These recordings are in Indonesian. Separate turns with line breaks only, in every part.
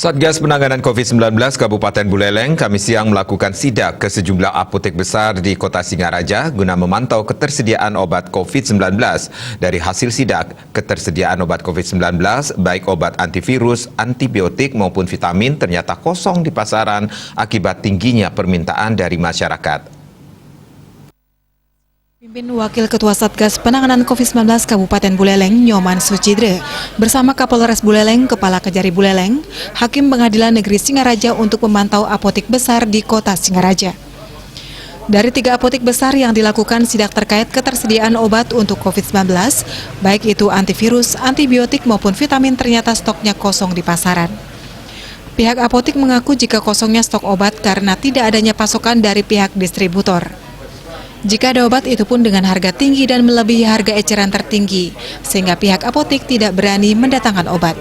Satgas Penanganan COVID-19 Kabupaten Buleleng Kamis siang melakukan sidak ke sejumlah apotek besar di Kota Singaraja guna memantau ketersediaan obat COVID-19. Dari hasil sidak, ketersediaan obat COVID-19 baik obat antivirus, antibiotik maupun vitamin ternyata kosong di pasaran akibat tingginya permintaan dari masyarakat.
Pimpin Wakil Ketua Satgas Penanganan COVID-19 Kabupaten Buleleng, Nyoman Sucidre, bersama Kapolres Buleleng, Kepala Kejari Buleleng, Hakim Pengadilan Negeri Singaraja untuk memantau apotek besar di Kota Singaraja. Dari 3 apotek besar yang dilakukan sidak terkait ketersediaan obat untuk COVID-19, baik itu antivirus, antibiotik maupun vitamin ternyata stoknya kosong di pasaran. Pihak apotek mengaku jika kosongnya stok obat karena tidak adanya pasokan dari pihak distributor. Jika ada obat itu pun dengan harga tinggi dan melebihi harga eceran tertinggi, sehingga pihak apotek tidak berani mendatangkan obat.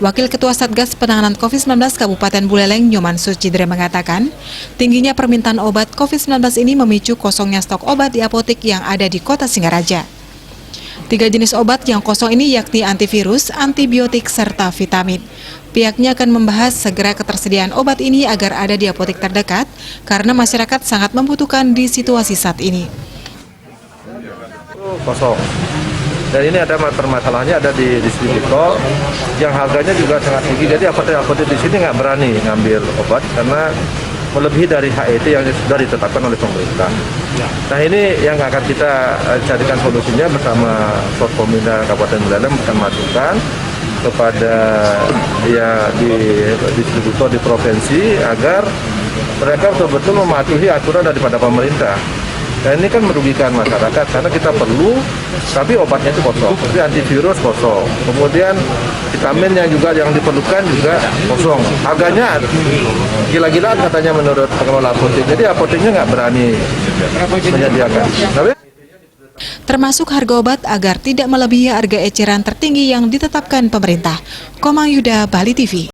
Wakil Ketua Satgas Penanganan COVID-19 Kabupaten Buleleng, Nyoman Sucidre mengatakan, tingginya permintaan obat COVID-19 ini memicu kosongnya stok obat di apotek yang ada di Kota Singaraja. 3 jenis obat yang kosong ini yakni antivirus, antibiotik, serta vitamin. Pihaknya akan membahas segera ketersediaan obat ini agar ada di apotek terdekat karena masyarakat sangat membutuhkan di situasi saat ini.
Kosong. Dan ini ada permasalahannya ada di distributor yang harganya juga sangat tinggi. Jadi apotek-apotek di sini nggak berani ngambil obat karena melebihi dari HET yang sudah ditetapkan oleh pemerintah. Nah ini yang akan kita carikan solusinya bersama Forkominda Kabupaten Buleleng akan masukan kepada di distributor di provinsi agar mereka betul-betul mematuhi aturan daripada pemerintah. Dan ini kan merugikan masyarakat karena kita perlu, tapi obatnya itu kosong. Jadi antivirus kosong, kemudian vitamin yang diperlukan juga kosong. Harganya gila-gilaan katanya menurut pengelola apotek. Jadi apoteknya nggak berani menyediakan.
Termasuk harga obat agar tidak melebihi harga eceran tertinggi yang ditetapkan pemerintah. Komang Yuda, Bali TV.